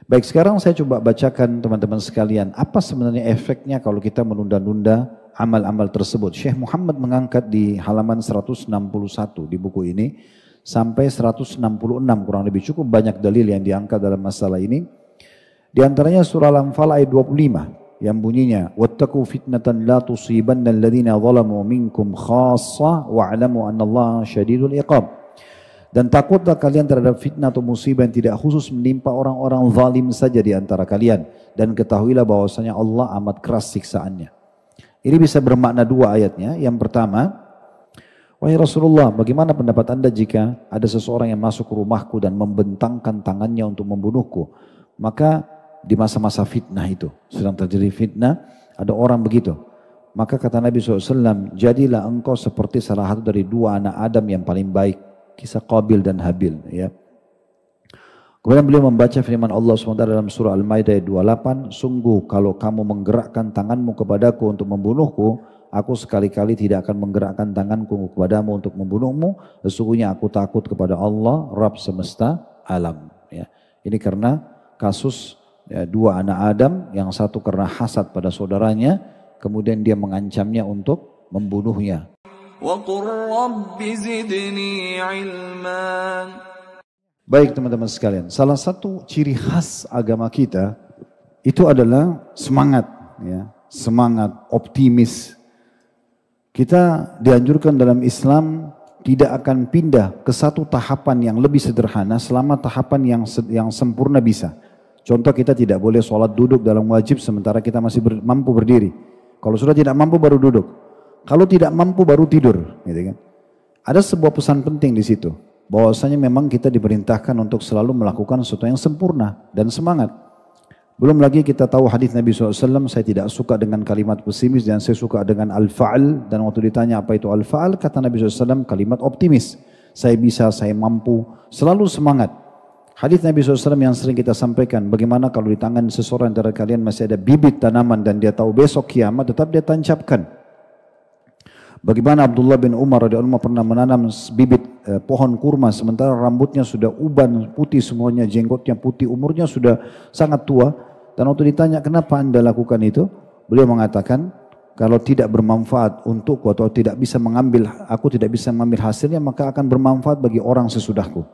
Baik, sekarang saya coba bacakan teman-teman sekalian, apa sebenarnya efeknya kalau kita menunda-nunda amal-amal tersebut. Syekh Muhammad mengangkat di halaman 161 di buku ini, sampai 166 kurang lebih, cukup banyak dalil yang diangkat dalam masalah ini. Di antaranya surah Al-Anfal ayat 25 yang bunyinya, "Wattaqu fitnatan la tusibanna alladziina zalamu minkum khassah wa'lamu annallaha syadidul iqab." Dan takutlah kalian terhadap fitnah atau musibah yang tidak khusus menimpa orang-orang zalim saja di antara kalian. Dan ketahuilah bahwasanya Allah amat keras siksaannya. Ini bisa bermakna dua ayatnya. Yang pertama, wahai Rasulullah, bagaimana pendapat anda jika ada seseorang yang masuk ke rumahku dan membentangkan tangannya untuk membunuhku? Maka di masa-masa fitnah itu, sedang terjadi fitnah, ada orang begitu. Maka kata Nabi SAW, jadilah engkau seperti salah satu dari dua anak Adam yang paling baik. Kisah Qabil dan Habil. Ya. Kemudian beliau membaca firman Allah SWT dalam surah Al-Maidah ayat 28. Sungguh kalau kamu menggerakkan tanganmu kepadaku untuk membunuhku, aku sekali-kali tidak akan menggerakkan tanganku kepadamu untuk membunuhmu. Sesungguhnya aku takut kepada Allah, Rabb semesta alam. Ya. Ini karena kasus dua anak Adam, yang satu karena hasad pada saudaranya, kemudian dia mengancamnya untuk membunuhnya. Baik teman-teman sekalian, salah satu ciri khas agama kita itu adalah semangat, ya, semangat, optimis. Kita dianjurkan dalam Islam tidak akan pindah ke satu tahapan yang lebih sederhana selama tahapan yang sempurna bisa. Contoh, kita tidak boleh sholat duduk dalam wajib sementara kita masih mampu berdiri. Kalau sudah tidak mampu baru duduk. Kalau tidak mampu baru tidur, gitu kan. Ada sebuah pesan penting di situ, bahwasanya memang kita diperintahkan untuk selalu melakukan sesuatu yang sempurna dan semangat. Belum lagi kita tahu hadis Nabi SAW, saya tidak suka dengan kalimat pesimis dan saya suka dengan al-fa'al. Dan waktu ditanya apa itu al-fa'al, kata Nabi SAW kalimat optimis. Saya bisa, saya mampu, selalu semangat. Hadis Nabi SAW yang sering kita sampaikan, bagaimana kalau di tangan seseorang dari kalian masih ada bibit tanaman dan dia tahu besok kiamat, tetap dia tancapkan. Bagaimana Abdullah bin Umar radhiyallahu anhu pernah menanam bibit pohon kurma sementara rambutnya sudah uban putih semuanya, jenggotnya putih, umurnya sudah sangat tua. Dan waktu ditanya kenapa anda lakukan itu, beliau mengatakan kalau tidak bermanfaat untukku atau aku tidak bisa mengambil hasilnya, maka akan bermanfaat bagi orang sesudahku.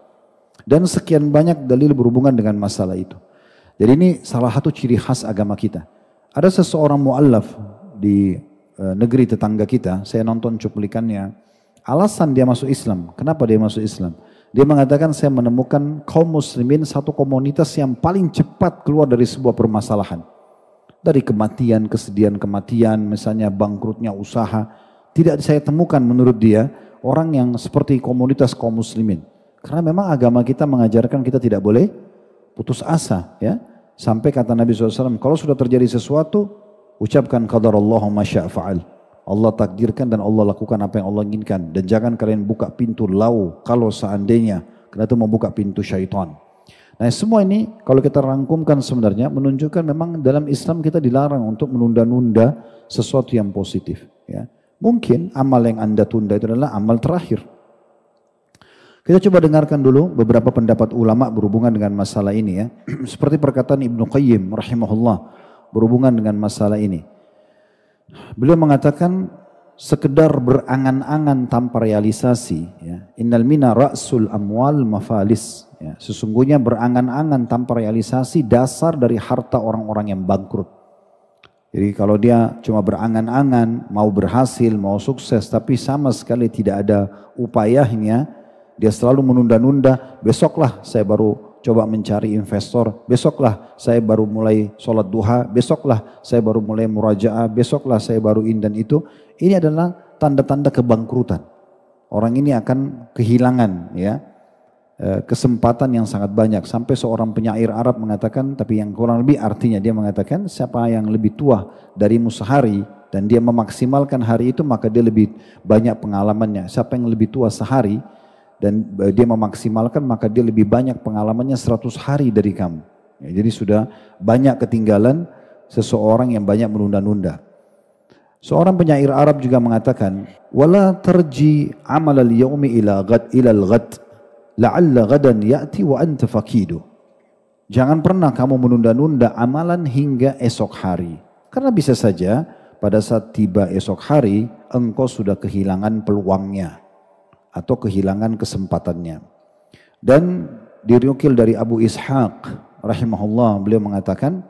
Dan sekian banyak dalil berhubungan dengan masalah itu. Jadi ini salah satu ciri khas agama kita. Ada seseorang mu'allaf di negeri tetangga kita, saya nonton cuplikannya. Alasan dia masuk Islam, kenapa dia masuk Islam? Dia mengatakan saya menemukan kaum muslimin satu komunitas yang paling cepat keluar dari sebuah permasalahan. Dari kematian, kesedihan kematian, misalnya bangkrutnya usaha. Tidak saya temukan menurut dia orang yang seperti komunitas kaum muslimin. Karena memang agama kita mengajarkan kita tidak boleh putus asa. Ya. Sampai kata Nabi SAW, kalau sudah terjadi sesuatu, ucapkan qadarallahu ma syaa fa'al. Allah takdirkan dan Allah lakukan apa yang Allah inginkan. Dan jangan kalian buka pintu lau kalau seandainya, karena itu membuka pintu syaitan. Nah semua ini kalau kita rangkumkan sebenarnya menunjukkan memang dalam Islam kita dilarang untuk menunda-nunda sesuatu yang positif. Ya. Mungkin amal yang anda tunda itu adalah amal terakhir. Kita coba dengarkan dulu beberapa pendapat ulama berhubungan dengan masalah ini ya. Seperti perkataan Ibnu Qayyim rahimahullah berhubungan dengan masalah ini. Beliau mengatakan sekedar berangan-angan tanpa realisasi. Ya. Innal mina ra'sul amwal mafalis. Ya. Sesungguhnya berangan-angan tanpa realisasi dasar dari harta orang-orang yang bangkrut. Jadi kalau dia cuma berangan-angan, mau berhasil, mau sukses, tapi sama sekali tidak ada upayanya, dia selalu menunda-nunda, besoklah saya baru coba mencari investor, besoklah saya baru mulai sholat duha, besoklah saya baru mulai murajaah, besoklah saya baru ini dan itu. Ini adalah tanda-tanda kebangkrutan. Orang ini akan kehilangan ya kesempatan yang sangat banyak. Sampai seorang penyair Arab mengatakan, tapi yang kurang lebih artinya dia mengatakan, siapa yang lebih tua darimu sehari dan dia memaksimalkan hari itu, maka dia lebih banyak pengalamannya. Siapa yang lebih tua sehari dan dia memaksimalkan, maka dia lebih banyak pengalamannya 100 hari dari kamu. Ya, jadi sudah banyak ketinggalan seseorang yang banyak menunda-nunda. Seorang penyair Arab juga mengatakan, wala tarji amal al-yawmi ila al-ghad, la'alla ghadan ya'ti wa anta faqidu. Jangan pernah kamu menunda-nunda amalan hingga esok hari. Karena bisa saja pada saat tiba esok hari engkau sudah kehilangan peluangnya atau kehilangan kesempatannya. Dan dinukil dari Abu Ishaq rahimahullah, beliau mengatakan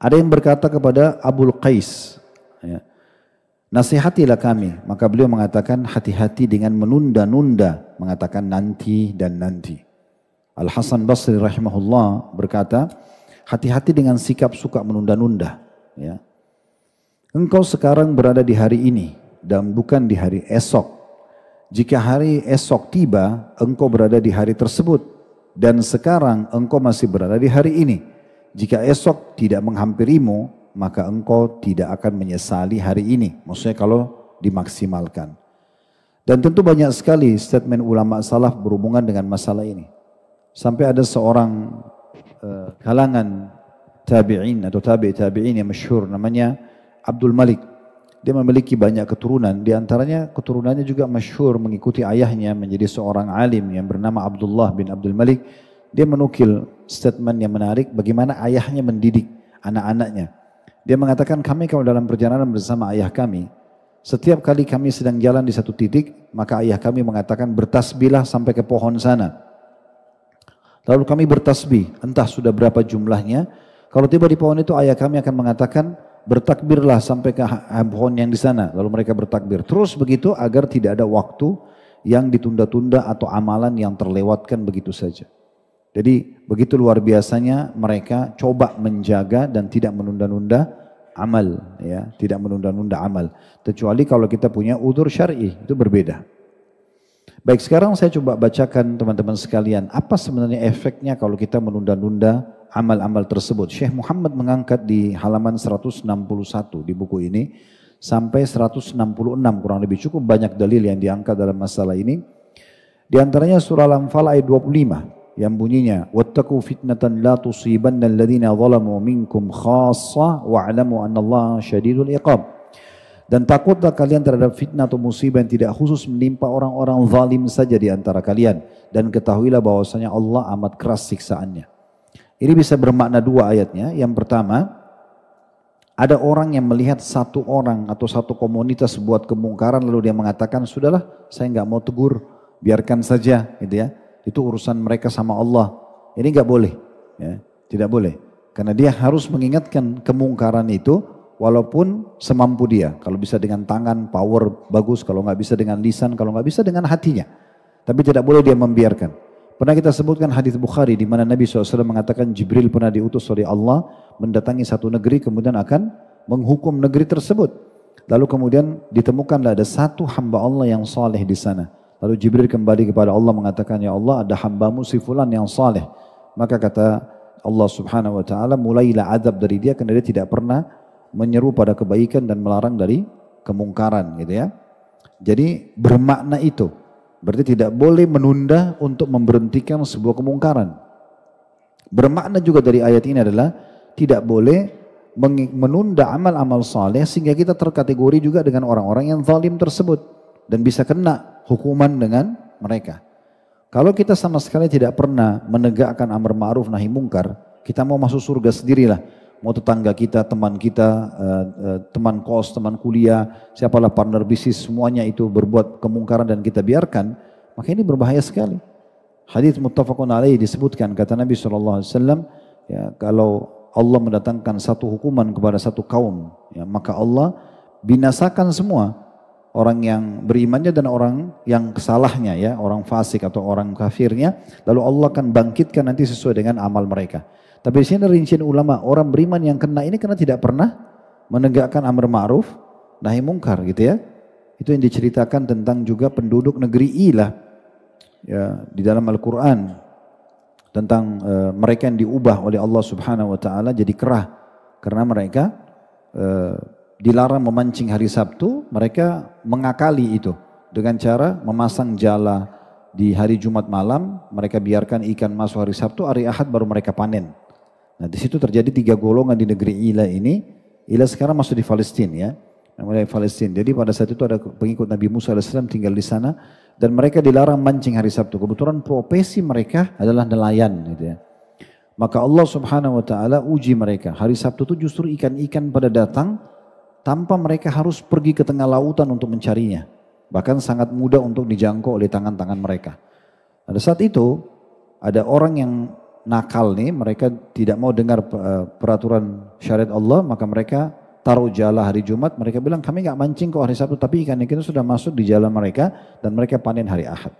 ada yang berkata kepada Abul Qais, ya, nasihatilah kami. Maka beliau mengatakan hati-hati dengan menunda-nunda, mengatakan nanti dan nanti. Al-Hasan Basri rahimahullah berkata, hati-hati dengan sikap suka menunda-nunda. Ya. Engkau sekarang berada di hari ini dan bukan di hari esok. Jika hari esok tiba, engkau berada di hari tersebut. Dan sekarang engkau masih berada di hari ini. Jika esok tidak menghampirimu, maka engkau tidak akan menyesali hari ini. Maksudnya kalau dimaksimalkan. Dan tentu banyak sekali statement ulama salaf berhubungan dengan masalah ini. Sampai ada seorang kalangan tabi'in atau tabi'in yang masyhur namanya Abdul Malik. Dia memiliki banyak keturunan, di antaranya keturunannya juga masyhur mengikuti ayahnya menjadi seorang alim yang bernama Abdullah bin Abdul Malik. Dia menukil statement yang menarik bagaimana ayahnya mendidik anak-anaknya. Dia mengatakan kami kalau dalam perjalanan bersama ayah kami, setiap kali kami sedang jalan di satu titik, maka ayah kami mengatakan bertasbihlah sampai ke pohon sana. Lalu kami bertasbih, entah sudah berapa jumlahnya. Kalau tiba di pohon itu ayah kami akan mengatakan bertakbirlah sampai ke pohon yang di sana. Lalu mereka bertakbir. Terus begitu agar tidak ada waktu yang ditunda-tunda atau amalan yang terlewatkan begitu saja. Jadi begitu luar biasanya mereka coba menjaga dan tidak menunda-nunda amal. Ya, tidak menunda-nunda amal. Kecuali kalau kita punya udzur syar'i, itu berbeda. Baik, sekarang saya coba bacakan teman-teman sekalian, apa sebenarnya efeknya kalau kita menunda-nunda amal-amal tersebut. Syekh Muhammad mengangkat di halaman 161 di buku ini, sampai 166 kurang lebih, cukup banyak dalil yang diangkat dalam masalah ini. Di antaranya surah Al-Anfal ayat 25 yang bunyinya, "Wattaqu fitnatan la tusibanna alladhina zalamu minkum khassa wa'lamu annallaha syadidul iqab." Dan takutlah kalian terhadap fitnah atau musibah yang tidak khusus menimpa orang-orang zalim saja di antara kalian. Dan ketahuilah bahwasanya Allah amat keras siksaannya. Ini bisa bermakna dua ayatnya. Yang pertama, ada orang yang melihat satu orang atau satu komunitas buat kemungkaran lalu dia mengatakan, sudahlah saya nggak mau tegur, biarkan saja, gitu ya. Itu urusan mereka sama Allah. Ini nggak boleh, ya, tidak boleh. Karena dia harus mengingatkan kemungkaran itu, walaupun semampu dia. Kalau bisa dengan tangan, power bagus. Kalau nggak bisa dengan lisan, kalau nggak bisa dengan hatinya. Tapi tidak boleh dia membiarkan. Pernah kita sebutkan hadis Bukhari di mana Nabi SAW mengatakan Jibril pernah diutus oleh Allah mendatangi satu negeri kemudian akan menghukum negeri tersebut. Lalu kemudian ditemukanlah ada satu hamba Allah yang saleh di sana. Lalu Jibril kembali kepada Allah mengatakan, ya Allah ada hambamu si fulan yang saleh. Maka kata Allah Subhanahu Wa Taala, mulailah adab dari dia karena dia tidak pernah menyeru pada kebaikan dan melarang dari kemungkaran, gitu ya. Jadi bermakna itu. Berarti tidak boleh menunda untuk memberhentikan sebuah kemungkaran. Bermakna juga dari ayat ini adalah tidak boleh menunda amal-amal saleh sehingga kita terkategori juga dengan orang-orang yang zalim tersebut dan bisa kena hukuman dengan mereka. Kalau kita sama sekali tidak pernah menegakkan amar ma'ruf nahi mungkar, kita mau masuk surga sendirilah. Mau tetangga kita, teman kita, teman kos, teman kuliah, siapalah partner bisnis, semuanya itu berbuat kemungkaran dan kita biarkan, maka ini berbahaya sekali. Hadits muttafaqun alaih disebutkan, kata Nabi SAW, ya, kalau Allah mendatangkan satu hukuman kepada satu kaum, ya, maka Allah binasakan semua orang yang berimannya dan orang yang kesalahnya, ya, orang fasik atau orang kafirnya, lalu Allah akan bangkitkan nanti sesuai dengan amal mereka. Tapi di sini rincian ulama, orang beriman yang kena ini karena tidak pernah menegakkan amar ma'ruf nahi mungkar, gitu ya. Itu yang diceritakan tentang juga penduduk negeri Ilah, ya, di dalam Al-Quran tentang mereka yang diubah oleh Allah Subhanahu Wa Taala jadi kerah karena mereka dilarang memancing hari Sabtu, mereka mengakali itu dengan cara memasang jala di hari Jumat malam, mereka biarkan ikan masuk hari Sabtu, hari Ahad baru mereka panen. Nah di situ terjadi 3 golongan di negeri Ilah ini. Ilah sekarang masuk di Palestina, ya, namanya Palestina. Jadi pada saat itu ada pengikut Nabi Musa AS tinggal di sana dan mereka dilarang mancing hari Sabtu. Kebetulan profesi mereka adalah nelayan, gitu ya. Maka Allah Subhanahu wa taala uji mereka. Hari Sabtu itu justru ikan-ikan pada datang tanpa mereka harus pergi ke tengah lautan untuk mencarinya. Bahkan sangat mudah untuk dijangkau oleh tangan-tangan mereka. Pada saat itu ada orang yang nakal nih, mereka tidak mau dengar peraturan syariat Allah, maka mereka taruh jala hari Jumat, mereka bilang kami nggak mancing kok hari Sabtu, tapi ikan-ikan itu sudah masuk di jala mereka dan mereka panen hari Ahad.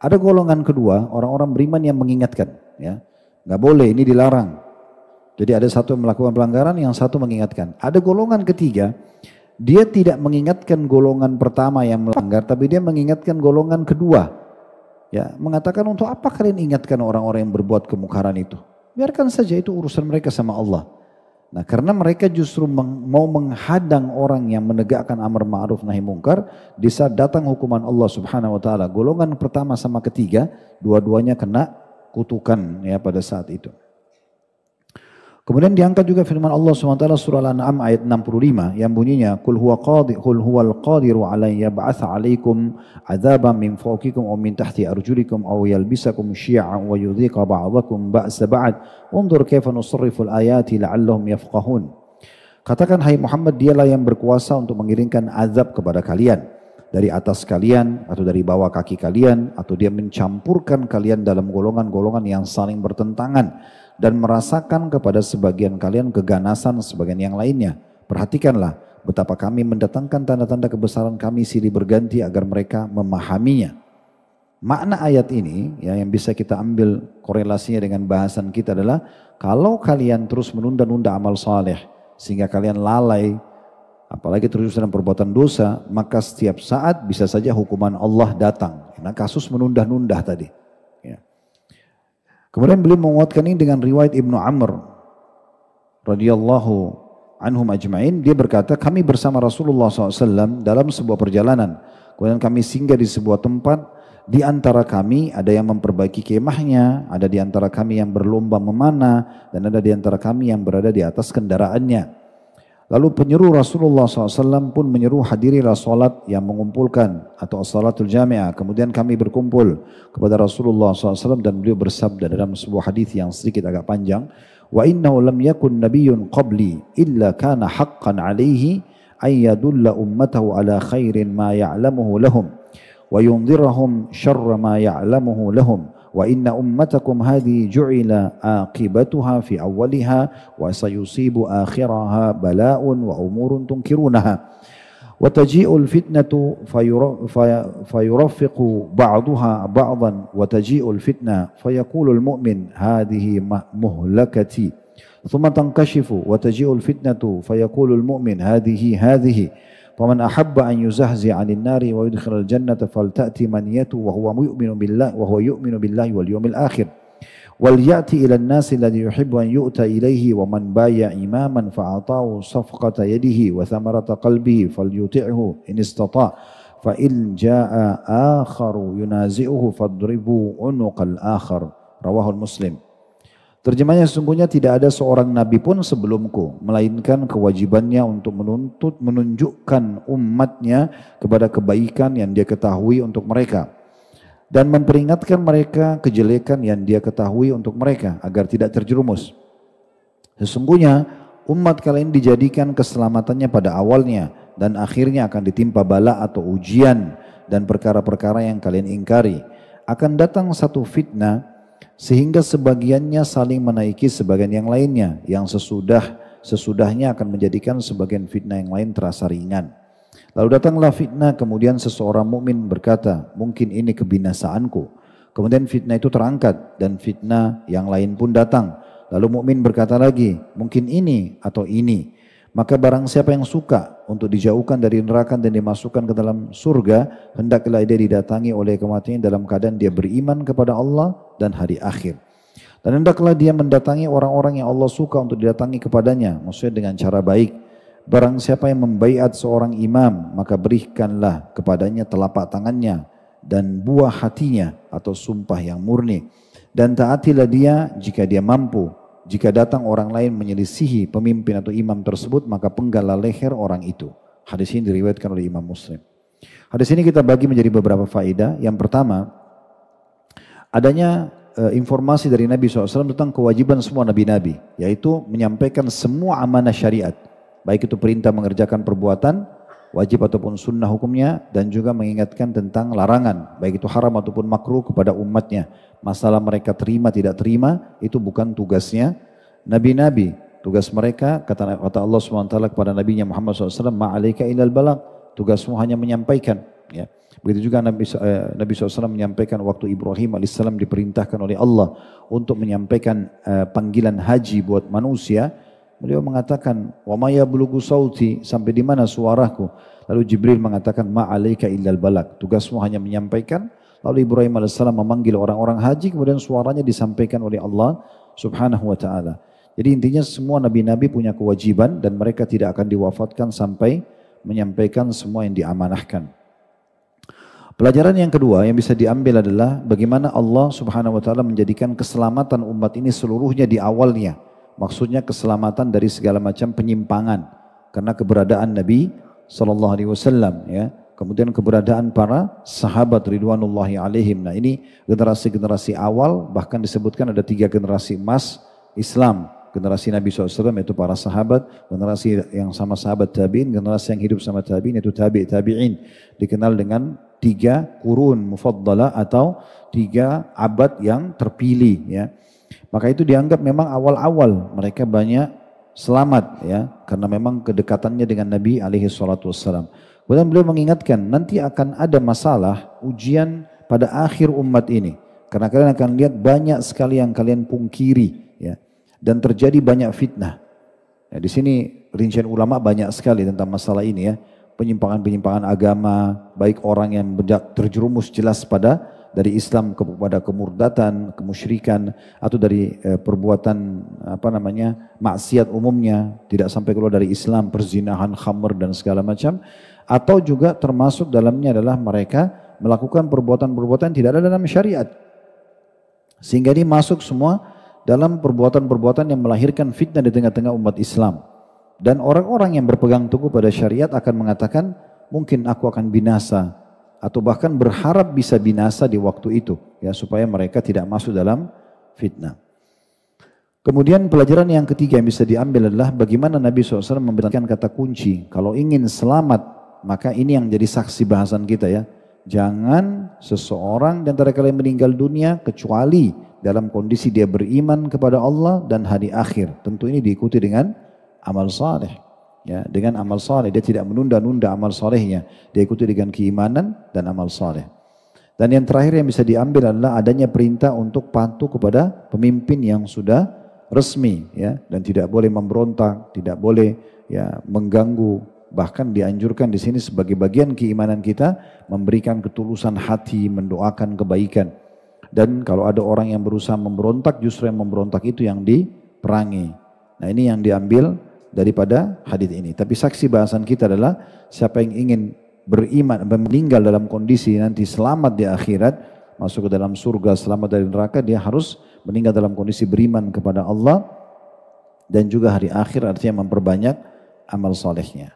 Ada golongan kedua, orang-orang beriman yang mengingatkan, ya. Nggak boleh, ini dilarang. Jadi ada satu yang melakukan pelanggaran, yang satu mengingatkan. Ada golongan ketiga, dia tidak mengingatkan golongan pertama yang melanggar, tapi dia mengingatkan golongan kedua. Ya, mengatakan untuk apa kalian ingatkan orang-orang yang berbuat kemungkaran itu? Biarkan saja itu urusan mereka sama Allah. Nah, karena mereka justru mau menghadang orang yang menegakkan amar ma'ruf nahi mungkar, di saat datang hukuman Allah Subhanahu wa taala, golongan pertama sama ketiga, dua-duanya kena kutukan ya pada saat itu. Kemudian diangkat juga firman Allah SWT surah Al-An'am ayat 65 yang bunyinya Qul huwal qadiru alayya ba'atha alaikum adzaban min fawqikum aw min tahti arjulikum aw yalbisakum syi'an wa yudhiqa ba'dakum ba'sa ba'd unzur kaifa nusarrifu al-ayati la'allahum yafqahun. Katakan hai Muhammad, dialah yang berkuasa untuk mengirimkan azab kepada kalian dari atas kalian atau dari bawah kaki kalian, atau dia mencampurkan kalian dalam golongan-golongan yang saling bertentangan dan merasakan kepada sebagian kalian keganasan sebagian yang lainnya. Perhatikanlah betapa kami mendatangkan tanda-tanda kebesaran kami silih berganti agar mereka memahaminya. Makna ayat ini ya, yang bisa kita ambil korelasinya dengan bahasan kita adalah kalau kalian terus menunda-nunda amal saleh sehingga kalian lalai, apalagi terus dalam perbuatan dosa, maka setiap saat bisa saja hukuman Allah datang. Nah, kasus menunda-nunda tadi. Ya. Kemudian beliau menguatkan ini dengan riwayat Ibnu Amr radhiyallahu anhum ajma'in. Dia berkata, kami bersama Rasulullah SAW dalam sebuah perjalanan. Kemudian kami singgah di sebuah tempat. Di antara kami ada yang memperbaiki kemahnya, ada di antara kami yang berlomba memanah, dan ada di antara kami yang berada di atas kendaraannya. Lalu penyeru Rasulullah SAW pun menyeru hadirilah salat yang mengumpulkan atau salatul jami'ah. Kemudian kami berkumpul kepada Rasulullah SAW dan beliau bersabda dalam sebuah hadis yang sedikit agak panjang. Wa innahu lam yakun nabiyyun qabli illa kana haqqan alaihi ayyadulla ummatahu ala khairin ma ya'lamuhu lahum wa yunzirahum syarra ma ya'lamuhu lahum. Wa inna ummatakum hadhi ju'ila aqibatuha fi awwaliha wa sayusibu akhiraha bala'un wa umurun tunkirunaha wa taji'ul fitnatu fayurafiqu ba'duha ba'dan wa taji'ul fitna fayaqulul mu'min hadhihi muhlakati thumma tankashifu wa taji'ul fitnatu fayaqulul mu'min hadhihi فمن أحب أن يزهزه عن النار ويدخل الجنة فلتأتي منيته وهو يؤمن بالله واليوم الآخر وليأتي إلى الناس الذي يحب أن يؤتى إليه ومن بايع إماما فأعطاه صفقة يده وثمرة قلبه فليطعه إن استطاع فإن جاء آخر ينازعه فاضربوا عنق الآخر رواه المسلم. Terjemahnya, sesungguhnya tidak ada seorang nabi pun sebelumku, melainkan kewajibannya untuk menunjukkan umatnya kepada kebaikan yang dia ketahui untuk mereka. Dan memperingatkan mereka kejelekan yang dia ketahui untuk mereka, agar tidak terjerumus. Sesungguhnya umat kalian dijadikan keselamatannya pada awalnya, dan akhirnya akan ditimpa bala atau ujian, dan perkara-perkara yang kalian ingkari. Akan datang satu fitnah, sehingga sebagiannya saling menaiki sebagian yang lainnya, yang sesudahnya akan menjadikan sebagian fitnah yang lain terasa ringan. Lalu datanglah fitnah, kemudian seseorang mukmin berkata, mungkin ini kebinasaanku. Kemudian fitnah itu terangkat dan fitnah yang lain pun datang. Lalu mukmin berkata lagi, mungkin ini atau ini. Maka barang siapa yang suka untuk dijauhkan dari neraka dan dimasukkan ke dalam surga, hendaklah dia didatangi oleh kematian dalam keadaan dia beriman kepada Allah dan hari akhir. Dan hendaklah dia mendatangi orang-orang yang Allah suka untuk didatangi kepadanya, maksudnya dengan cara baik. Barang siapa yang membaiat seorang imam, maka berikanlah kepadanya telapak tangannya dan buah hatinya atau sumpah yang murni. Dan taatilah dia jika dia mampu. Jika datang orang lain menyelisihi pemimpin atau imam tersebut, maka penggallah leher orang itu. Hadis ini diriwayatkan oleh Imam Muslim. Hadis ini kita bagi menjadi beberapa faedah. Yang pertama, adanya informasi dari Nabi SAW tentang kewajiban semua nabi-nabi, yaitu menyampaikan semua amanah syariat, baik itu perintah mengerjakan perbuatan wajib ataupun sunnah hukumnya, dan juga mengingatkan tentang larangan, baik itu haram ataupun makruh kepada umatnya. Masalah mereka terima tidak terima itu bukan tugasnya nabi-nabi. Tugas mereka, kata Allah SWT kepada Nabi Muhammad SAW, ma'alaika ilal balag, tugasmu hanya menyampaikan. Ya. Begitu juga Nabi SAW menyampaikan waktu Ibrahim AS diperintahkan oleh Allah untuk menyampaikan panggilan haji buat manusia. Beliau mengatakan, wa ma yablughu sauti, sampai di mana suaraku? Lalu Jibril mengatakan, ma'alaika illal balag, tugasmu hanya menyampaikan. Lalu Ibrahim AS memanggil orang-orang haji, kemudian suaranya disampaikan oleh Allah Subhanahu wa ta'ala. Jadi intinya semua nabi-nabi punya kewajiban dan mereka tidak akan diwafatkan sampai menyampaikan semua yang diamanahkan. Pelajaran yang kedua yang bisa diambil adalah bagaimana Allah Subhanahu wa ta'ala menjadikan keselamatan umat ini seluruhnya di awalnya. Maksudnya keselamatan dari segala macam penyimpangan karena keberadaan Nabi SAW, ya. Kemudian keberadaan para sahabat ridwanullahi alaihim. Nah, ini generasi-generasi awal, bahkan disebutkan ada 3 generasi emas Islam. Generasi Nabi SAW yaitu para sahabat, generasi yang sama sahabat tabi'in, generasi yang hidup sama tabi'in yaitu tabi'in. Dikenal dengan 3 kurun mufaddalah atau 3 abad yang terpilih, ya. Maka itu dianggap memang awal-awal mereka banyak selamat, ya, karena memang kedekatannya dengan Nabi alaihi salatu wassalam. Kemudian beliau mengingatkan nanti akan ada masalah ujian pada akhir umat ini. Karena kalian akan lihat banyak sekali yang kalian pungkiri, ya. Dan terjadi banyak fitnah. Ya, di sini rincian ulama banyak sekali tentang masalah ini, ya. Penyimpangan-penyimpangan agama, baik orang yang terjerumus jelas dari Islam kepada kemurdatan, kemusyrikan, atau dari perbuatan maksiat umumnya, tidak sampai keluar dari Islam, perzinahan, khamr dan segala macam, atau juga termasuk dalamnya adalah mereka melakukan perbuatan-perbuatan yang tidak ada dalam syariat. Sehingga ini masuk semua dalam perbuatan-perbuatan yang melahirkan fitnah di tengah-tengah umat Islam. Dan orang-orang yang berpegang teguh pada syariat akan mengatakan, mungkin aku akan binasa, atau bahkan berharap bisa binasa di waktu itu, ya, supaya mereka tidak masuk dalam fitnah. Kemudian pelajaran yang ketiga yang bisa diambil adalah bagaimana Nabi SAW memberikan kata kunci. Kalau ingin selamat, maka ini yang jadi saksi bahasan kita, ya. Jangan seseorang di antara kalian meninggal dunia kecuali dalam kondisi dia beriman kepada Allah dan hari akhir. Tentu ini diikuti dengan amal saleh, ya, dengan amal saleh. Dia tidak menunda-nunda amal salehnya. Dia ikuti dengan keimanan dan amal saleh. Dan yang terakhir yang bisa diambil adalah adanya perintah untuk patuh kepada pemimpin yang sudah resmi, ya, dan tidak boleh memberontak, tidak boleh, ya, mengganggu. Bahkan dianjurkan di sini sebagai bagian keimanan kita memberikan ketulusan hati, mendoakan kebaikan. Dan kalau ada orang yang berusaha memberontak, justru yang memberontak itu yang diperangi. Nah, ini yang diambil daripada hadis ini. Tapi saksi bahasan kita adalah siapa yang ingin beriman, meninggal dalam kondisi nanti selamat di akhirat, masuk ke dalam surga, selamat dari neraka, dia harus meninggal dalam kondisi beriman kepada Allah dan juga hari akhir, artinya memperbanyak amal solehnya.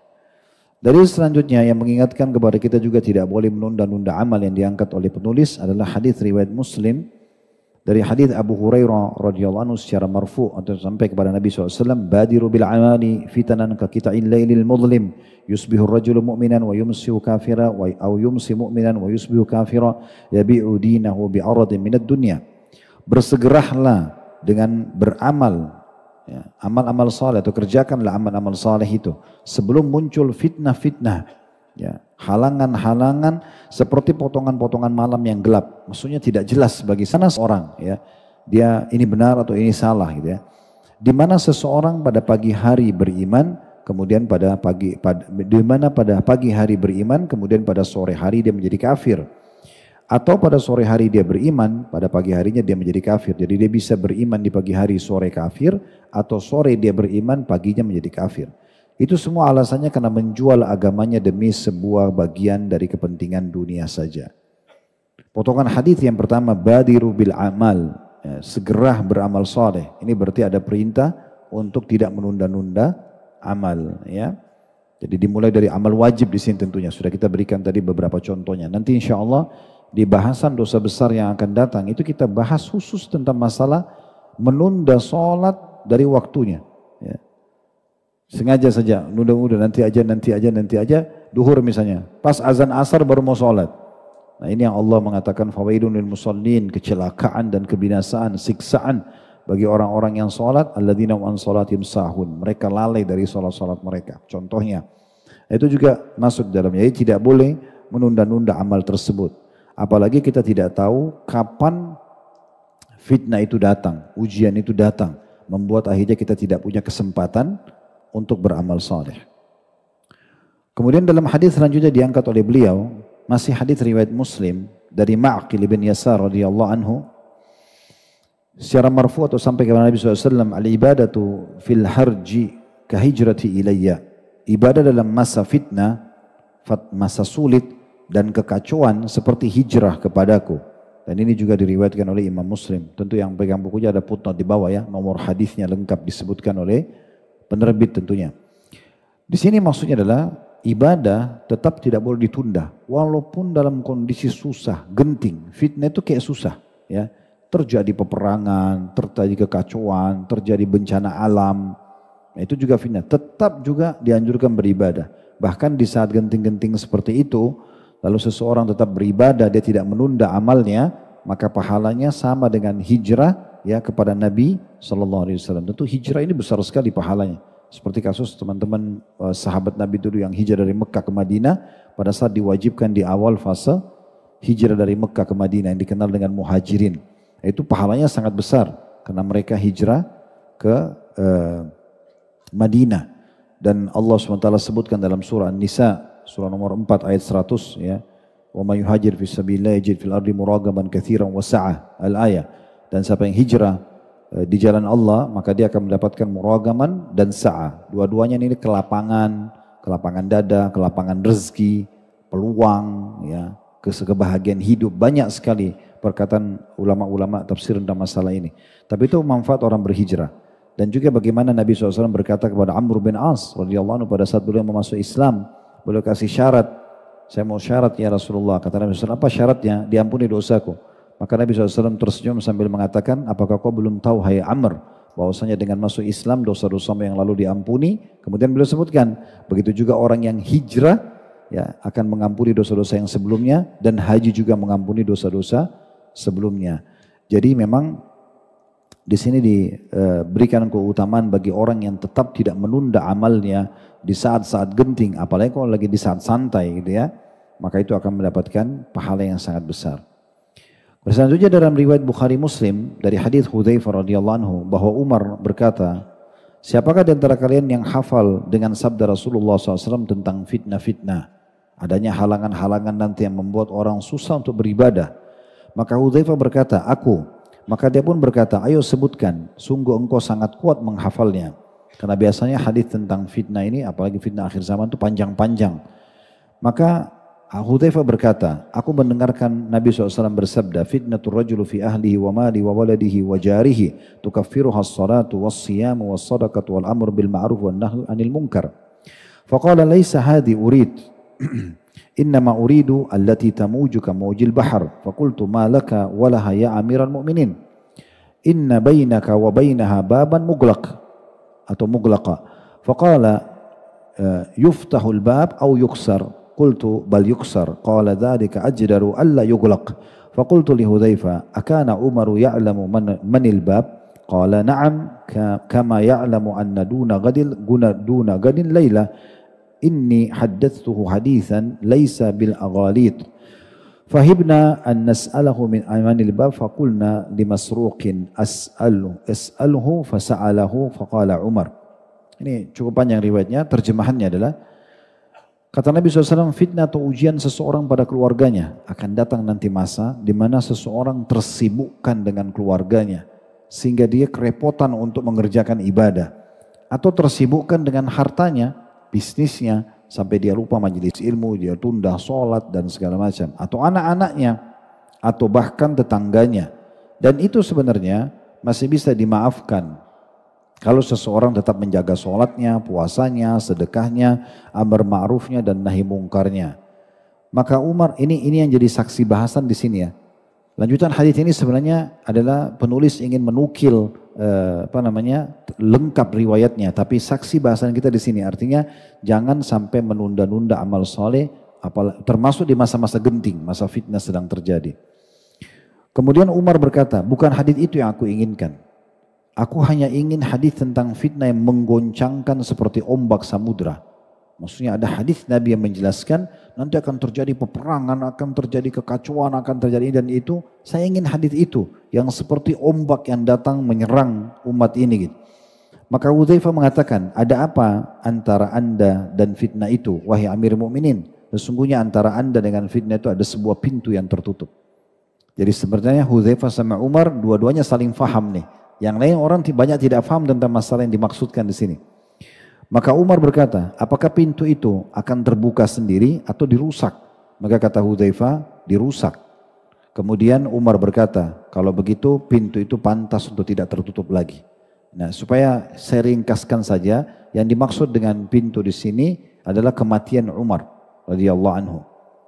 Dari selanjutnya yang mengingatkan kepada kita juga tidak boleh menunda-nunda amal yang diangkat oleh penulis adalah hadis riwayat Muslim dari hadis Abu Hurairah radhiyallahu anhu secara marfu atau sampai kepada Nabi SAW, badiru bil amali fitanan ka qita'il lailil mudlim yusbihu ar-rajulu mu'minan wa yumsihu kafira wa aw yumsi mu'minan wa yusbihu kafira yabi'u dinahu bi'aradin minad dunya. Bersegeralah dengan beramal, ya, amal-amal saleh, atau kerjakanlah amal-amal saleh itu sebelum muncul fitnah-fitnah, ya, halangan-halangan seperti potongan-potongan malam yang gelap. Maksudnya tidak jelas bagi sana seorang, ya, dia ini benar atau ini salah, gitu, ya. Di mana seseorang pada pagi hari beriman, kemudian pada pagi hari beriman, kemudian pada sore hari dia menjadi kafir. Atau pada sore hari dia beriman, pada pagi harinya dia menjadi kafir. Jadi dia bisa beriman di pagi hari, sore kafir, atau sore dia beriman, paginya menjadi kafir. Itu semua alasannya karena menjual agamanya demi sebuah bagian dari kepentingan dunia saja. Potongan hadis yang pertama, badiru bil amal, ya, segera beramal saleh. Ini berarti ada perintah untuk tidak menunda-nunda amal, ya. Jadi dimulai dari amal wajib di sini tentunya. Sudah kita berikan tadi beberapa contohnya. Nanti insya Allah di bahasan dosa besar yang akan datang, itu kita bahas khusus tentang masalah menunda sholat dari waktunya. Ya. Sengaja saja, nunda-nunda, nanti aja, duhur misalnya. Pas azan asar baru mau sholat. Nah ini yang Allah mengatakan, fawailun lil musallin, kecelakaan dan kebinasaan, siksaan bagi orang-orang yang sholat, alladzina an sholatim sahun. Mereka lalai dari sholat-sholat mereka. Contohnya, itu juga masuk dalamnya. Jadi tidak boleh menunda-nunda amal tersebut. Apalagi kita tidak tahu kapan fitnah itu datang, ujian itu datang. Membuat akhirnya kita tidak punya kesempatan untuk beramal saleh. Kemudian dalam hadis selanjutnya diangkat oleh beliau, masih hadis riwayat Muslim dari Ma'qil bin Yasar radhiyallahu anhu, secara marfu atau sampai kepada Nabi SAW, al-ibadatu fil harji kahijrati ilayya. Ibadah dalam masa fitnah, masa sulit dan kekacauan seperti hijrah kepadaku. Dan ini juga diriwayatkan oleh Imam Muslim. Tentu yang pegang bukunya ada footnote di bawah ya, nomor hadisnya lengkap disebutkan oleh penerbit tentunya. Di sini maksudnya adalah ibadah tetap tidak boleh ditunda, walaupun dalam kondisi susah, genting. Fitnah itu kayak susah, ya. Terjadi peperangan, terjadi kekacauan, terjadi bencana alam. Nah, itu juga fitnah. Tetap juga dianjurkan beribadah. Bahkan di saat genting-genting seperti itu, lalu seseorang tetap beribadah, dia tidak menunda amalnya, maka pahalanya sama dengan hijrah ya kepada Nabi SAW. Tentu hijrah ini besar sekali pahalanya. Seperti kasus teman-teman sahabat Nabi dulu yang hijrah dari Mekah ke Madinah, pada saat diwajibkan di awal fase hijrah dari Mekah ke Madinah yang dikenal dengan muhajirin. Itu pahalanya sangat besar karena mereka hijrah ke Madinah. Dan Allah SWT sebutkan dalam surah An-Nisa, surah nomor 4 ayat 100 ya. Wa may yuhajir fi sabilillah yajid fil ardi muragaman katsiran wa sa'ah al-ayah. Dan siapa yang hijrah di jalan Allah, maka dia akan mendapatkan muragaman dan sa'ah. Dua-duanya ini kelapangan dada, kelapangan rezeki, peluang, ya, kebahagiaan hidup. Banyak sekali perkataan ulama-ulama tafsir tentang masalah ini. Tapi itu manfaat orang berhijrah. Dan juga bagaimana Nabi SAW berkata kepada Amr bin As radhiyallahu anhu pada saat beliau masuk Islam, beliau kasih syarat, saya mau syarat ya Rasulullah. Kata Nabi SAW, apa syaratnya? Diampuni dosaku. Maka Nabi SAW tersenyum sambil mengatakan, apakah kau belum tahu hai Amr, bahwasanya dengan masuk Islam dosa-dosamu yang lalu diampuni. Kemudian beliau sebutkan, begitu juga orang yang hijrah ya akan mengampuni dosa-dosa yang sebelumnya, dan haji juga mengampuni dosa-dosa sebelumnya. Jadi memang di sini diberikan keutamaan bagi orang yang tetap tidak menunda amalnya di saat-saat genting, apalagi kalau lagi di saat santai gitu ya, maka itu akan mendapatkan pahala yang sangat besar. Selanjutnya dalam riwayat Bukhari Muslim dari hadis Hudzaifah radhiyallahu anhu bahwa Umar berkata, siapakah di antara kalian yang hafal dengan sabda Rasulullah SAW tentang fitnah-fitnah, adanya halangan-halangan nanti yang membuat orang susah untuk beribadah? Maka Hudzaifah berkata, aku. Maka dia pun berkata, ayo sebutkan, sungguh engkau sangat kuat menghafalnya. Karena biasanya hadis tentang fitnah ini, apalagi fitnah akhir zaman itu panjang-panjang. Maka Hudzaifah berkata, aku mendengarkan Nabi SAW bersabda, fitnatul rajulu fi ahlihi wa mali wa waladihi wa jarihi tukaffiruha as-salatu was-siyamu was-sadaqatu wal-amru bil ma'ruf wan nahyu 'anil munkar. Faqala laysa hadhi urid innama uridu allati tamuju ka mawjil bahr. Faqultu ma laka wa laha ya amiral mu'minin inna bainaka wa bainaha baban mughlaq atau mughlaqa. Faqala yuftahul bab aw yuksar. Qultu bal yuksar. Qala dzalika ajdaru alla yughlaq. Faqultu li Hudzaifah, akana Umaru ya'lamu manil bab? Qala na'am kama ya'lamu anna duna gadin layla inni haddathtuhu hadithan laysa bil aghalit. Fahibna an nas'alahu min manil bab faqulna li Masruqin as'alhu fasa'alahu faqala Umar. Ini cukup panjang riwayatnya, terjemahannya adalah kata Nabi SAW, fitnah atau ujian seseorang pada keluarganya akan datang nanti masa di mana seseorang tersibukkan dengan keluarganya sehingga dia kerepotan untuk mengerjakan ibadah, atau tersibukkan dengan hartanya, bisnisnya, sampai dia lupa majelis ilmu, dia tunda sholat dan segala macam, atau anak-anaknya, atau bahkan tetangganya. Dan itu sebenarnya masih bisa dimaafkan kalau seseorang tetap menjaga sholatnya, puasanya, sedekahnya, amar ma'rufnya dan nahi mungkarnya. Maka Umar, ini yang jadi saksi bahasan di sini ya. Lanjutan hadis ini sebenarnya adalah penulis ingin menukil lengkap riwayatnya, tapi saksi bahasan kita di sini artinya jangan sampai menunda-nunda amal soleh, termasuk di masa-masa genting, masa fitnah sedang terjadi. Kemudian Umar berkata, bukan hadis itu yang aku inginkan. Aku hanya ingin hadis tentang fitnah yang menggoncangkan seperti ombak samudra. Maksudnya ada hadis Nabi yang menjelaskan nanti akan terjadi peperangan, akan terjadi kekacauan, akan terjadi dan itu. Saya ingin hadis itu yang seperti ombak yang datang menyerang umat ini gitu. Maka Hudzaifah mengatakan, ada apa antara anda dan fitnah itu, wahai Amir Mukminin? Sesungguhnya antara anda dengan fitnah itu ada sebuah pintu yang tertutup. Jadi sebenarnya Hudzaifah sama Umar dua-duanya saling faham nih. Yang lain orang banyak tidak faham tentang masalah yang dimaksudkan di sini. Maka Umar berkata, apakah pintu itu akan terbuka sendiri atau dirusak? Maka kata Hudzaifah, dirusak. Kemudian Umar berkata, kalau begitu pintu itu pantas untuk tidak tertutup lagi. Nah, supaya saya ringkaskan saja, yang dimaksud dengan pintu di sini adalah kematian Umar radhiyallahu anhu.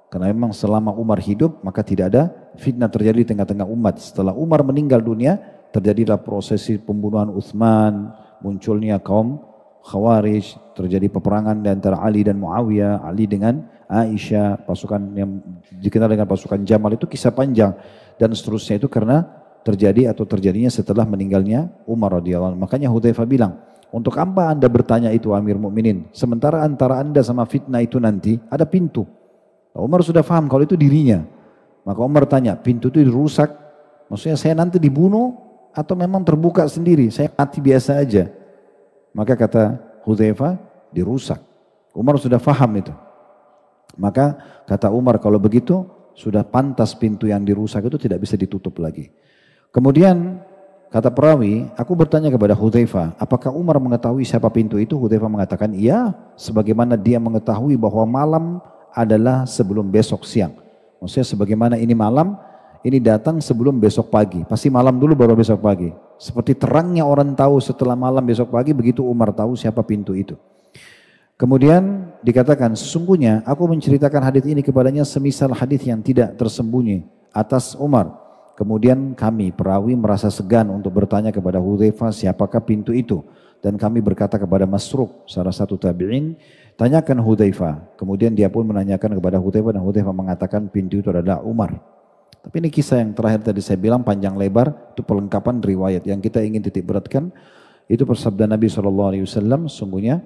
Karena memang selama Umar hidup, maka tidak ada fitnah terjadi di tengah-tengah umat. Setelah Umar meninggal dunia, terjadilah prosesi pembunuhan Utsman, munculnya kaum Khawarij, terjadi peperangan di antara Ali dan Muawiyah, Ali dengan Aisyah, pasukan yang dikenal dengan pasukan Jamal, itu kisah panjang dan seterusnya itu karena terjadinya setelah meninggalnya Umar radhiyallahu anhu. Makanya Hudzaifah bilang, untuk apa anda bertanya itu Amir Mukminin? Sementara antara anda sama fitnah itu nanti ada pintu. Umar sudah paham kalau itu dirinya. Maka Umar tanya, pintu itu dirusak? Maksudnya saya nanti dibunuh atau memang terbuka sendiri? Saya mati biasa aja. Maka kata Hudzaifah, dirusak. Umar sudah faham itu. Maka kata Umar, kalau begitu sudah pantas pintu yang dirusak itu tidak bisa ditutup lagi. Kemudian kata perawi, aku bertanya kepada Hudzaifah, apakah Umar mengetahui siapa pintu itu? Hudzaifah mengatakan, iya, sebagaimana dia mengetahui bahwa malam adalah sebelum besok siang. Maksudnya sebagaimana ini malam, ini datang sebelum besok pagi. Pasti malam dulu baru besok pagi. Seperti terangnya orang tahu setelah malam besok pagi, begitu Umar tahu siapa pintu itu. Kemudian dikatakan, sesungguhnya aku menceritakan hadis ini kepadanya semisal hadis yang tidak tersembunyi atas Umar. Kemudian kami perawi merasa segan untuk bertanya kepada Hudzaifah siapakah pintu itu. Dan kami berkata kepada Masruq, salah satu tabi'in, tanyakan Hudzaifah. Kemudian dia pun menanyakan kepada Hudzaifah dan Hudzaifah mengatakan pintu itu adalah Umar. Tapi ini kisah yang terakhir tadi saya bilang panjang lebar, itu pelengkapan riwayat. Yang kita ingin titik beratkan, itu bersabda Nabi SAW, sungguhnya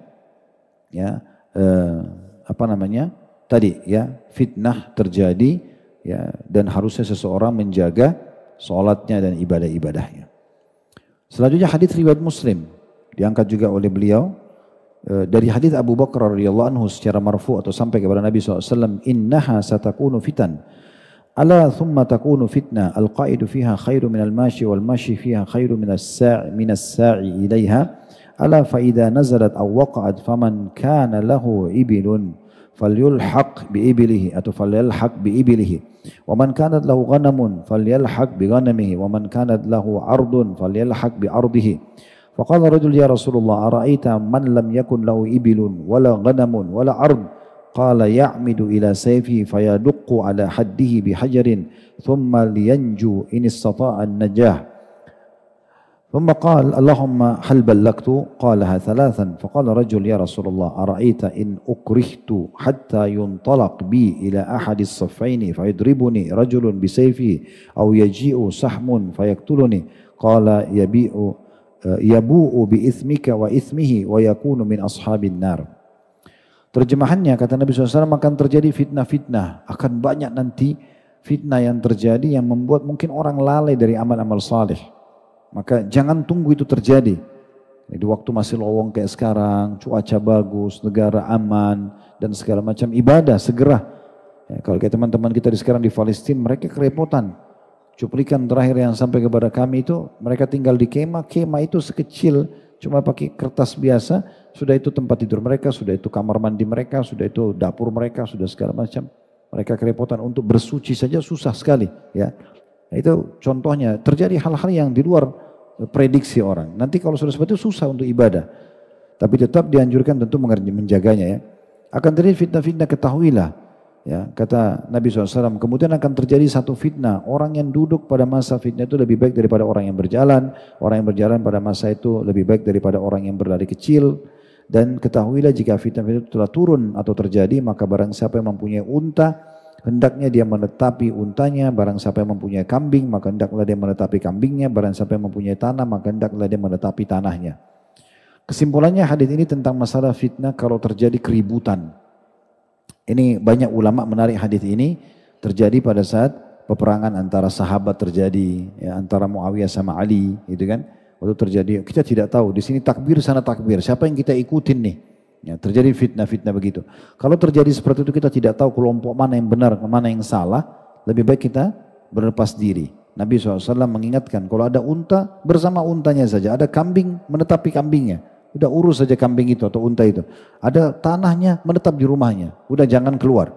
ya tadi ya fitnah terjadi ya, dan harusnya seseorang menjaga sholatnya dan ibadah-ibadahnya. Selanjutnya hadis riwayat Muslim diangkat juga oleh beliau dari hadis Abu Bakar radhiyallahu anhu secara marfu atau sampai kepada Nabi SAW, innaha satakunu fitan ala thumma takunu fitnah al-qaidu fiha khairu minal mashi wal mashi fiha khairu minas sa'i ilaiha ala fa idza nazalat aw waqa'at faman kana lahu ibilun falyulhaq bi ibilihi atau falyalhaq bi ibilihi wa man kanat lahu ghanamun falyalhaq bi ghanamihi wa man kanat lahu ardun falyalhaq bi ardihi. Faqala rajul ya Rasulullah ara'aita man lam yakun lahu ibilun wala ghanamun wala ard. Qala ya'midu ila sayfihi fayaduqqu ala haddihi bihajarin thumma liyanju in istata'a an-najah. Thumma qala Allahumma hal ballagtu? Qalaha thalathan. Faqala rajul ya Rasulullah ara'aita in ukrihtu hatta yuntalaq bi ila ahadis saffaini fayadribuni rajulun bisayfihi aw yaji'u sahmun fayaktuluni. Qala yabu'u bi ithmika wa ithmihi wa yakunu min ashabin nar. Terjemahannya kata Nabi SAW akan terjadi fitnah-fitnah. Akan banyak nanti fitnah yang terjadi yang membuat mungkin orang lalai dari amal-amal saleh. Maka jangan tunggu itu terjadi. Di waktu masih lowong kayak sekarang, cuaca bagus, negara aman, dan segala macam ibadah segera. Ya, kalau kayak teman-teman kita sekarang di Palestina, mereka kerepotan. Cuplikan terakhir yang sampai kepada kami itu, mereka tinggal di kemah itu sekecil, cuma pakai kertas biasa, sudah itu tempat tidur mereka, sudah itu kamar mandi mereka, sudah itu dapur mereka, sudah segala macam. Mereka kerepotan untuk bersuci saja susah sekali. Ya, nah, itu contohnya terjadi hal-hal yang di luar prediksi orang. Nanti kalau sudah seperti itu susah untuk ibadah. Tapi tetap dianjurkan tentu menjaganya ya. Akan terjadi fitnah-fitnah, ketahuilah Ya, kata Nabi SAW, kemudian akan terjadi satu fitnah. Orang yang duduk pada masa fitnah itu lebih baik daripada orang yang berjalan. Orang yang berjalan pada masa itu lebih baik daripada orang yang berlari kecil. Dan ketahuilah jika fitnah itu telah turun atau terjadi, maka barang siapa yang mempunyai unta, hendaknya dia menetapi untanya. Barang siapa yang mempunyai kambing, maka hendaklah dia menetapi kambingnya. Barang siapa yang mempunyai tanah, maka hendaklah dia menetapi tanahnya. Kesimpulannya hadis ini tentang masalah fitnah kalau terjadi keributan. Ini banyak ulama menarik hadis ini terjadi pada saat peperangan antara sahabat terjadi, ya, antara Muawiyah sama Ali, gitu kan? Waktu terjadi, kita tidak tahu di sini takbir sana takbir, siapa yang kita ikutin nih? Ya, terjadi fitnah-fitnah begitu. Kalau terjadi seperti itu kita tidak tahu kelompok mana yang benar, mana yang salah, lebih baik kita berlepas diri. Nabi SAW mengingatkan kalau ada unta bersama untanya saja, ada kambing menetapi kambingnya. Udah urus saja kambing itu atau unta itu. Ada tanahnya menetap di rumahnya. Udah jangan keluar.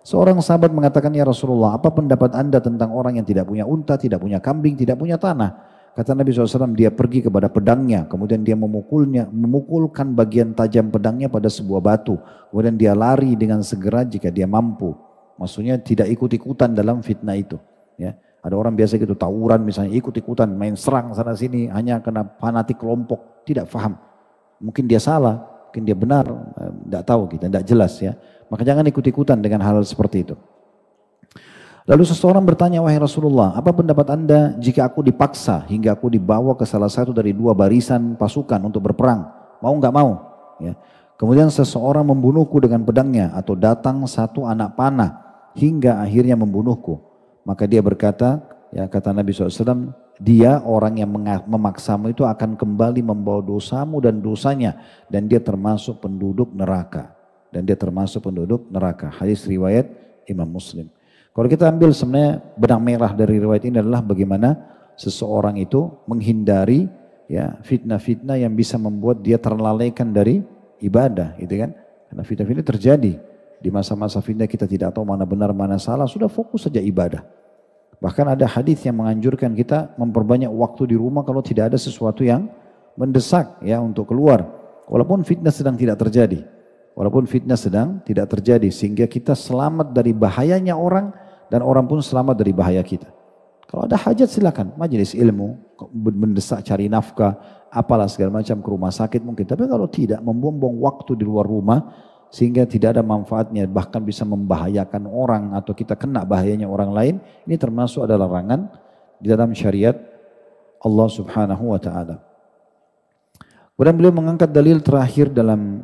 Seorang sahabat mengatakan, ya Rasulullah, apa pendapat anda tentang orang yang tidak punya unta, tidak punya kambing, tidak punya tanah? Kata Nabi SAW, dia pergi kepada pedangnya. Kemudian dia memukulkan bagian tajam pedangnya pada sebuah batu. Kemudian dia lari dengan segera jika dia mampu. Maksudnya tidak ikut-ikutan dalam fitnah itu. Ya. Ada orang biasa gitu, tawuran misalnya, ikut-ikutan, main serang sana sini, hanya karena fanatik kelompok, tidak paham. Mungkin dia salah, mungkin dia benar, tidak tahu kita, tidak jelas ya. Maka jangan ikut-ikutan dengan hal seperti itu. Lalu seseorang bertanya, wahai Rasulullah, apa pendapat anda jika aku dipaksa hingga aku dibawa ke salah satu dari dua barisan pasukan untuk berperang? Mau nggak mau? Ya. Kemudian seseorang membunuhku dengan pedangnya atau datang satu anak panah hingga akhirnya membunuhku. Maka dia berkata, ya kata Nabi SAW, dia orang yang memaksamu itu akan kembali membawa dosamu dan dosanya. Dan dia termasuk penduduk neraka. Dan dia termasuk penduduk neraka. Hadis riwayat Imam Muslim. Kalau kita ambil sebenarnya benang merah dari riwayat ini adalah bagaimana seseorang itu menghindari ya fitnah-fitnah yang bisa membuat dia terlalaikan dari ibadah. Gitu kan? Karena fitnah-fitnah terjadi. Di masa-masa fitnah kita tidak tahu mana benar mana salah. Sudah fokus saja ibadah. Bahkan ada hadis yang menganjurkan kita memperbanyak waktu di rumah kalau tidak ada sesuatu yang mendesak ya untuk keluar. Walaupun fitnah sedang tidak terjadi. Walaupun fitnah sedang tidak terjadi sehingga kita selamat dari bahayanya orang dan orang pun selamat dari bahaya kita. Kalau ada hajat silakan majelis ilmu, mendesak cari nafkah, apalah segala macam ke rumah sakit mungkin. Tapi kalau tidak membuang-buang waktu di luar rumah sehingga tidak ada manfaatnya, bahkan bisa membahayakan orang atau kita kena bahayanya orang lain, ini termasuk adalah larangan di dalam syariat Allah Subhanahu wa taala. Kemudian beliau mengangkat dalil terakhir dalam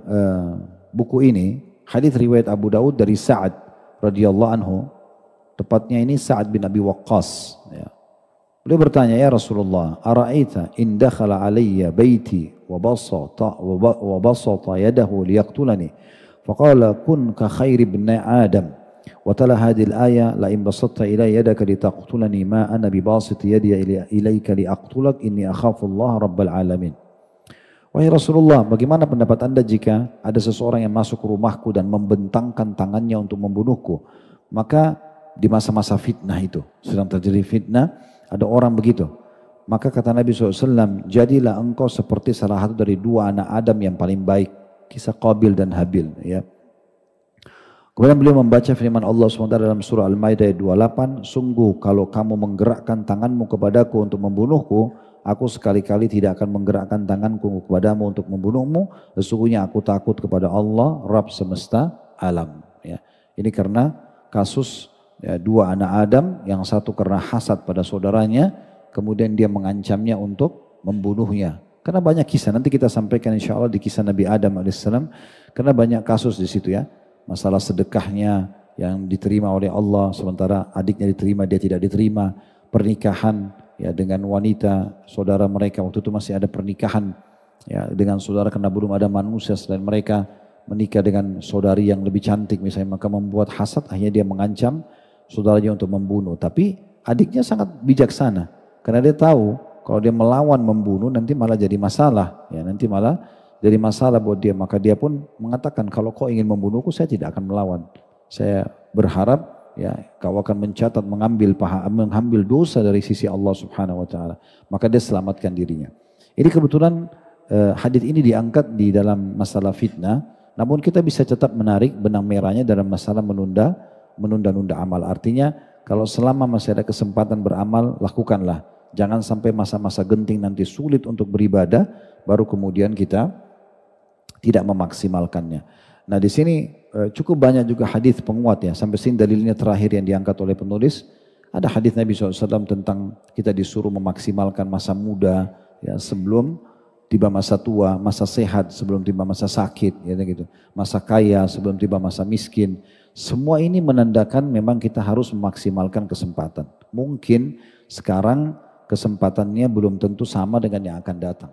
buku ini, hadis riwayat Abu Daud dari Sa'ad radhiyallahu anhu, tepatnya ini Sa'ad bin Abi Waqqas ya. Beliau bertanya, ya Rasulullah, ara'aita in dakhala alayya baiti wa basata yadahu liyaqtulani faqala kun ka khairi ibn Adam wa tala hadhihi al-aya la in basatta ilayya yadaka litaqtulani ma ana bi basit yadi ilayka liaqtulak inni akhafu Allah rabbal alamin. Wahai Rasulullah, bagaimana pendapat anda jika ada seseorang yang masuk ke rumahku dan membentangkan tangannya untuk membunuhku? Maka di masa-masa fitnah itu, sedang terjadi fitnah, ada orang begitu. Maka kata Nabi SAW, jadilah engkau seperti salah satu dari dua anak Adam yang paling baik. Kisah Qabil dan Habil. Ya. Kemudian beliau membaca firman Allah SWT dalam surah Al-Maidah 28, sungguh kalau kamu menggerakkan tanganmu kepadaku untuk membunuhku, aku sekali-kali tidak akan menggerakkan tanganku kepadamu untuk membunuhmu. Sesungguhnya aku takut kepada Allah, Rabb semesta alam. Ya. Ini karena kasus ya, dua anak Adam, yang satu karena hasad pada saudaranya, kemudian dia mengancamnya untuk membunuhnya. Karena banyak kisah, nanti kita sampaikan insya Allah di kisah Nabi Adam AS, karena banyak kasus di situ ya. Masalah sedekahnya yang diterima oleh Allah, sementara adiknya diterima, dia tidak diterima. Pernikahan ya dengan wanita saudara mereka, waktu itu masih ada pernikahan ya dengan saudara karena belum ada manusia selain mereka, menikah dengan saudari yang lebih cantik misalnya, maka membuat hasad, akhirnya dia mengancam saudaranya untuk membunuh. Tapi adiknya sangat bijaksana karena dia tahu kalau dia melawan membunuh nanti malah jadi masalah ya, nanti malah jadi masalah buat dia. Maka dia pun mengatakan, kalau kau ingin membunuhku saya tidak akan melawan, saya berharap ya kau akan mencatat mengambil dosa dari sisi Allah Subhanahu wa taala. Maka dia selamatkan dirinya. Ini kebetulan hadis ini diangkat di dalam masalah fitnah, namun kita bisa tetap menarik benang merahnya dalam masalah menunda menunda-nunda amal. Artinya kalau selama masih ada kesempatan beramal, lakukanlah. Jangan sampai masa-masa genting nanti sulit untuk beribadah, baru kemudian kita tidak memaksimalkannya. Nah di sini cukup banyak juga hadis penguat ya. Sampai sini dalilnya terakhir yang diangkat oleh penulis. Ada hadis Nabi SAW tentang kita disuruh memaksimalkan masa muda ya, sebelum tiba masa tua, masa sehat sebelum tiba masa sakit, ya gitu. Masa kaya sebelum tiba masa miskin. Semua ini menandakan memang kita harus memaksimalkan kesempatan. Mungkin sekarang kesempatannya belum tentu sama dengan yang akan datang.